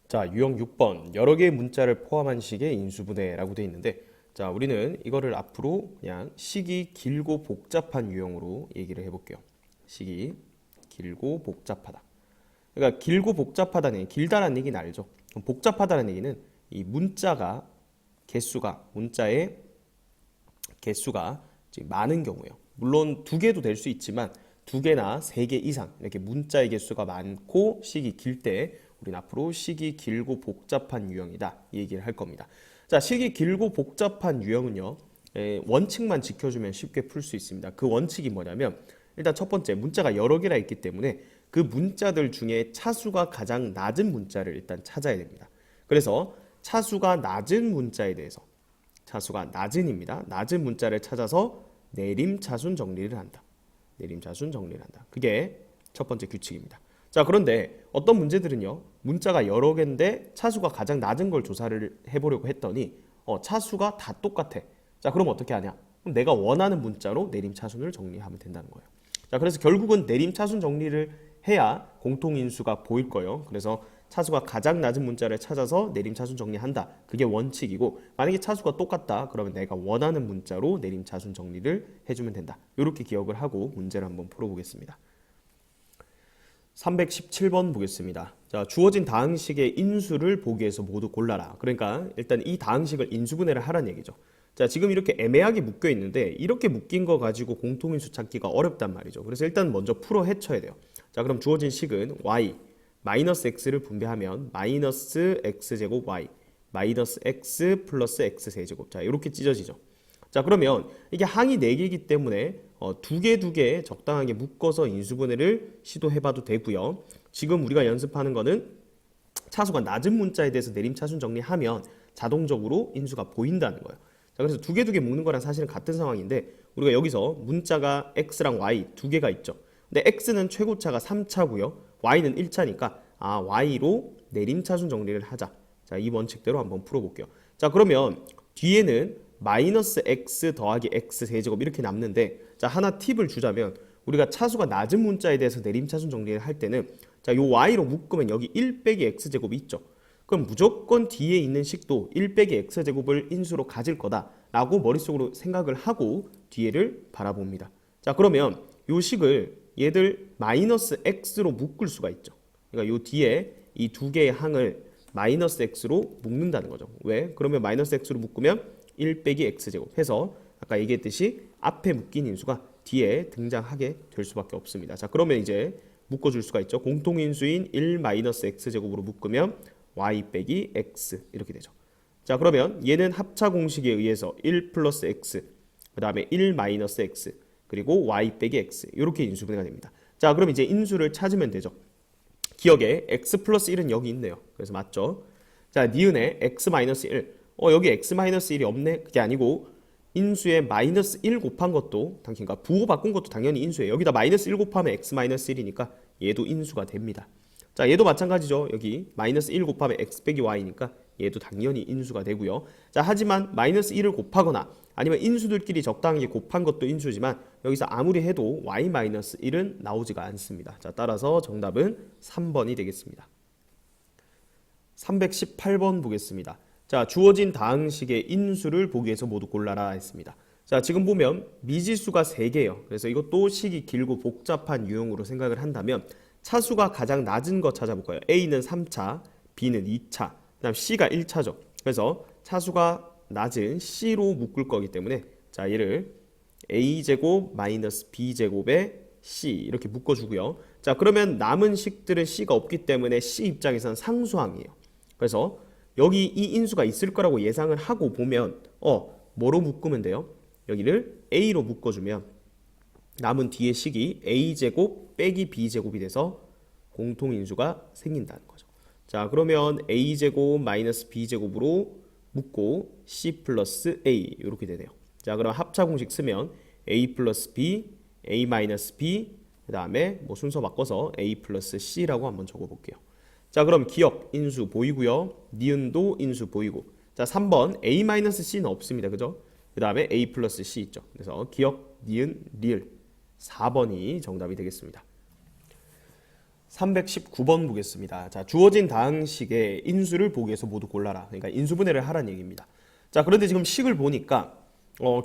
자, 유형 6번. 여러 개의 문자를 포함한 식의 인수분해라고 되어 있는데, 자, 우리는 이거를 앞으로 그냥 식이 길고 복잡한 유형으로 얘기를 해볼게요. 식이 길고 복잡하다. 그러니까 길고 복잡하다는 얘기, 길다라는 얘기는 알죠. 그럼 복잡하다는 얘기는 이 문자의 개수가 지금 많은 경우예요. 물론 두 개도 될 수 있지만 두 개나 세 개 이상 이렇게 문자의 개수가 많고 식이 길 때 우리는 앞으로 식이 길고 복잡한 유형이다 이 얘기를 할 겁니다. 자, 식이 길고 복잡한 유형은요, 원칙만 지켜주면 쉽게 풀 수 있습니다. 그 원칙이 뭐냐면 일단 첫 번째, 문자가 여러 개나 있기 때문에 그 문자들 중에 차수가 가장 낮은 문자를 일단 찾아야 됩니다. 그래서 차수가 낮은 문자에 대해서, 차수가 낮은입니다. 낮은 문자를 찾아서 내림차순 정리를 한다. 내림차순 정리를 한다. 그게 첫 번째 규칙입니다. 자, 그런데 어떤 문제들은요, 문자가 여러 개인데 차수가 가장 낮은 걸 조사를 해보려고 했더니 차수가 다 똑같아. 자, 그럼 어떻게 하냐? 그럼 내가 원하는 문자로 내림차순을 정리하면 된다는 거예요. 자, 그래서 결국은 내림차순 정리를 해야 공통인수가 보일 거예요. 그래서 차수가 가장 낮은 문자를 찾아서 내림차순 정리한다. 그게 원칙이고, 만약에 차수가 똑같다 그러면 내가 원하는 문자로 내림차순 정리를 해주면 된다. 이렇게 기억을 하고 문제를 한번 풀어보겠습니다. 317번 보겠습니다. 자, 주어진 다항식의 인수를 보기 위해서 모두 골라라. 그러니까 일단 이 다항식을 인수분해를 하라는 얘기죠. 자, 지금 이렇게 애매하게 묶여 있는데 이렇게 묶인 거 가지고 공통인수 찾기가 어렵단 말이죠. 그래서 일단 먼저 풀어 헤쳐야 돼요. 자, 그럼 주어진 식은 y 마이너스 x를 분배하면 마이너스 x제곱 y 마이너스 x 플러스 x 세제곱. 자, 이렇게 찢어지죠. 자, 그러면 이게 항이 4개이기 때문에 두 개 적당하게 묶어서 인수분해를 시도해봐도 되고요. 지금 우리가 연습하는 거는 차수가 낮은 문자에 대해서 내림차순 정리하면 자동적으로 인수가 보인다는 거예요. 자, 그래서 두 개 묶는 거랑 사실은 같은 상황인데 우리가 여기서 문자가 x랑 y 두 개가 있죠. 근데 x는 최고차가 3차고요. y는 1차니까 y로 내림차순 정리를 하자. 자, 이 원칙대로 한번 풀어볼게요. 자, 그러면 뒤에는 마이너스 x 더하기 x 세제곱 이렇게 남는데, 자, 하나 팁을 주자면 우리가 차수가 낮은 문자에 대해서 내림차순 정리를 할 때는 자, 요 y로 묶으면 여기 1 빼기 x제곱이 있죠. 그럼 무조건 뒤에 있는 식도 1 빼기 x제곱을 인수로 가질 거다라고 머릿속으로 생각을 하고 뒤에를 바라봅니다. 자, 그러면 요 식을 얘들 마이너스 x로 묶을 수가 있죠. 그러니까 요 뒤에 이 두 개의 항을 마이너스 x로 묶는다는 거죠. 왜? 그러면 마이너스 x로 묶으면 1 빼기 x제곱 해서 아까 얘기했듯이 앞에 묶인 인수가 뒤에 등장하게 될 수밖에 없습니다. 자, 그러면 이제 묶어줄 수가 있죠. 공통인수인 1 마이너스 x제곱으로 묶으면 y 빼기 x 이렇게 되죠. 자, 그러면 얘는 합차 공식에 의해서 1 플러스 x 그 다음에 1 마이너스 x 그리고 y 빼기 x 이렇게 인수분해가 됩니다. 자, 그럼 이제 인수를 찾으면 되죠. 기억에 x 플러스 1은 여기 있네요. 그래서 맞죠? 자, 니은에 x 마이너스 1 여기 x-1이 없네? 그게 아니고 인수에 마이너스 1 곱한 것도 그러니까 부호 바꾼 것도 당연히 인수예요. 여기다 마이너스 1 곱하면 x-1이니까 얘도 인수가 됩니다. 자, 얘도 마찬가지죠. 여기 마이너스 1 곱하면 x 빼기 y니까 얘도 당연히 인수가 되고요. 자, 하지만 마이너스 1을 곱하거나 아니면 인수들끼리 적당하게 곱한 것도 인수지만 여기서 아무리 해도 y-1은 나오지가 않습니다. 자, 따라서 정답은 3번이 되겠습니다. 318번 보겠습니다. 자, 주어진 다항식의 인수를 보기 위해서 모두 골라라 했습니다. 자, 지금 보면 미지수가 3개예요. 그래서 이것도 식이 길고 복잡한 유형으로 생각을 한다면 차수가 가장 낮은 거 찾아볼 거예요. A는 3차, B는 2차, 그 다음 C가 1차죠. 그래서 차수가 낮은 C로 묶을 거기 때문에 자, 얘를 A제곱 마이너스 B제곱에 C 이렇게 묶어주고요. 자, 그러면 남은 식들은 C가 없기 때문에 C 입장에서는 상수항이에요. 그래서 여기 이 인수가 있을 거라고 예상을 하고 보면 뭐로 묶으면 돼요? 여기를 A로 묶어주면 남은 뒤에 식이 A제곱 빼기 B제곱이 돼서 공통인수가 생긴다는 거죠. 자, 그러면 A제곱 마이너스 B제곱으로 묶고 C 플러스 A 이렇게 되네요. 자, 그럼 합차 공식 쓰면 A 플러스 B, A 마이너스 B 그 다음에 뭐 순서 바꿔서 A 플러스 C라고 한번 적어볼게요. 자, 그럼 기억 인수 보이고요. 니은도 인수 보이고. 자, 3번 A-C는 없습니다. 그죠? 그 다음에 A 플러스 C 있죠. 그래서 기억, 니은, 리을 4번이 정답이 되겠습니다. 319번 보겠습니다. 자, 주어진 다항식의 인수를 보기 위해서 모두 골라라. 그러니까 인수분해를 하라는 얘기입니다. 자, 그런데 지금 식을 보니까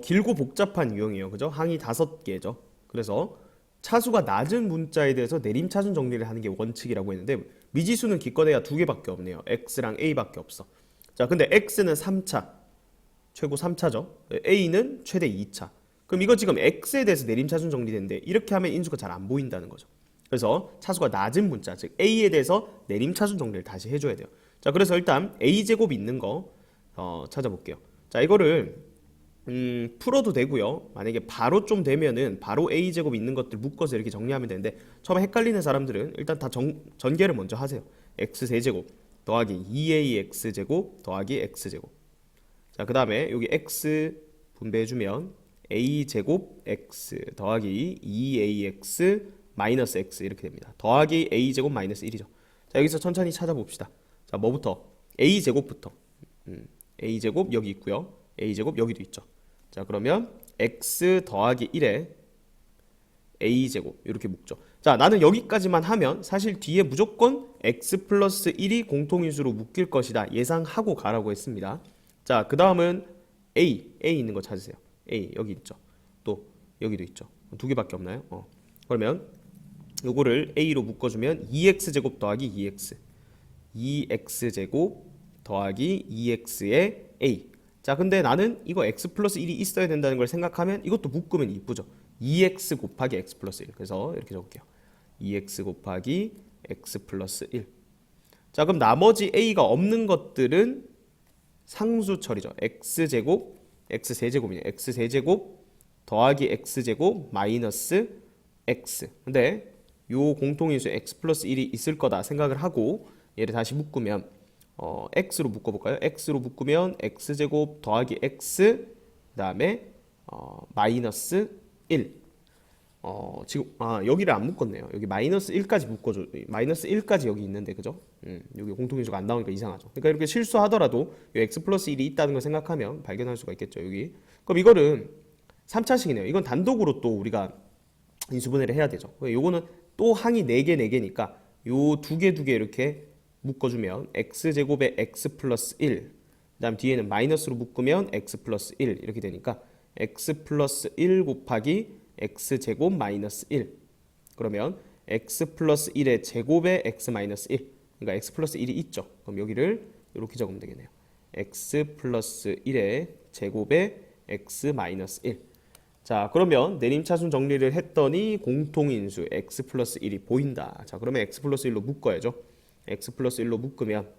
길고 복잡한 유형이에요. 그죠? 항이 5개죠. 그래서 차수가 낮은 문자에 대해서 내림차순 정리를 하는 게 원칙이라고 했는데 미지수는 기껏해야 2개밖에 없네요. x랑 a밖에 없어. 자, 근데 x는 3차, 최고 3차죠. a는 최대 2차. 그럼 이거 지금 x에 대해서 내림차순 정리되는데 이렇게 하면 인수가 잘 안 보인다는 거죠. 그래서 차수가 낮은 문자, 즉 a에 대해서 내림차순 정리를 다시 해줘야 돼요. 자, 그래서 일단 a제곱 있는 거 찾아볼게요. 자, 이거를 풀어도 되고요. 만약에 바로 좀 되면은 바로 a제곱 있는 것들 묶어서 이렇게 정리하면 되는데 처음에 헷갈리는 사람들은 일단 다 전개를 먼저 하세요. x세제곱 더하기 2ax제곱 더하기 x제곱. 자, 그 다음에 여기 x 분배해주면 a제곱 x 더하기 2ax 마이너스 x 이렇게 됩니다. 더하기 a제곱 마이너스 1이죠. 자, 여기서 천천히 찾아봅시다. 자, 뭐부터? a제곱부터. a제곱 여기 있고요. a제곱 여기도 있죠. 자, 그러면 x 더하기 1에 a제곱 이렇게 묶죠. 자, 나는 여기까지만 하면 사실 뒤에 무조건 x 플러스 1이 공통인수로 묶일 것이다 예상하고 가라고 했습니다. 자, 그 다음은 a 있는 거 찾으세요. a 여기 있죠. 또 여기도 있죠. 2개밖에 없나요? 그러면 요거를 a로 묶어주면 2x제곱 더하기 2x 2x제곱 더하기 2x의 a. 자, 근데 나는 이거 x 플러스 1이 있어야 된다는 걸 생각하면 이것도 묶으면 이쁘죠. 2x 곱하기 x 플러스 1. 그래서 이렇게 적을게요. 2x 곱하기 x 플러스 1. 자, 그럼 나머지 a가 없는 것들은 상수 처리죠. x제곱, x세제곱이네요. x세제곱 더하기 x제곱 마이너스 x. 근데 요 공통인수 x 플러스 1이 있을 거다 생각을 하고 얘를 다시 묶으면 x로 묶어볼까요? x로 묶으면 x제곱 더하기 x 그 다음에 마이너스 1. 지금 여기를 안 묶었네요. 여기 마이너스 1까지 묶어줘. 마이너스 1까지 여기 있는데 그죠? 여기 공통인수가 안 나오니까 이상하죠. 그러니까 이렇게 실수하더라도 이 x 플러스 1이 있다는 걸 생각하면 발견할 수가 있겠죠. 여기. 그럼 이거는 3차식이네요. 이건 단독으로 또 우리가 인수분해를 해야 되죠. 요거는 또 항이 4개 4개니까 요 2개 이렇게 묶어주면 x제곱에 x 플러스 1. 그 다음 뒤에는 마이너스로 묶으면 x 플러스 1 이렇게 되니까 x 플러스 1 곱하기 x제곱 마이너스 1. 그러면 x 플러스 1의 제곱에 x 마이너스 1. 그러니까 x 플러스 1이 있죠. 그럼 여기를 이렇게 적으면 되겠네요. x 플러스 1의 제곱에 x 마이너스 1. 자, 그러면 내림차순 정리를 했더니 공통인수 x 플러스 1이 보인다. 자, 그러면 x 플러스 1로 묶어야죠. x 플러스 1로 묶으면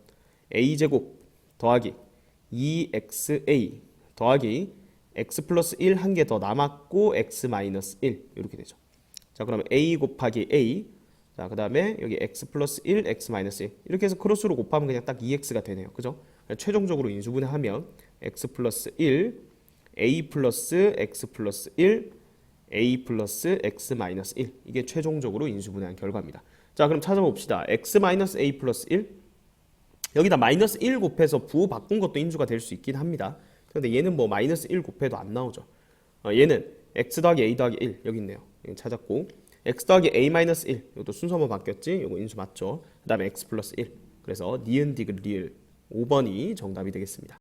a제곱 더하기 2xa 더하기 x 플러스 1 한 개 더 남았고 x 마이너스 1 이렇게 되죠. 자, 그러면 a 곱하기 a. 자, 그 다음에 여기 x 플러스 1 x 마이너스 1 이렇게 해서 크로스로 곱하면 그냥 딱 2x가 되네요. 그죠? 최종적으로 인수분해하면 x 플러스 1 a 플러스 x 플러스 1 a 플러스 x 마이너스 1 이게 최종적으로 인수분해한 결과입니다. 자, 그럼 찾아봅시다. x 마이너스 a 플러스 1 여기다 마이너스 1 곱해서 부호 바꾼 것도 인수가 될 수 있긴 합니다. 근데 얘는 뭐 마이너스 1 곱해도 안 나오죠. 얘는 x 더하기 a 더하기 1 여기 있네요. 이거 찾았고 x 더하기 a 마이너스 1 이것도 순서만 바뀌었지. 이거 인수 맞죠. 그 다음에 x 플러스 1 그래서 니은 디귿 리을 5번이 정답이 되겠습니다.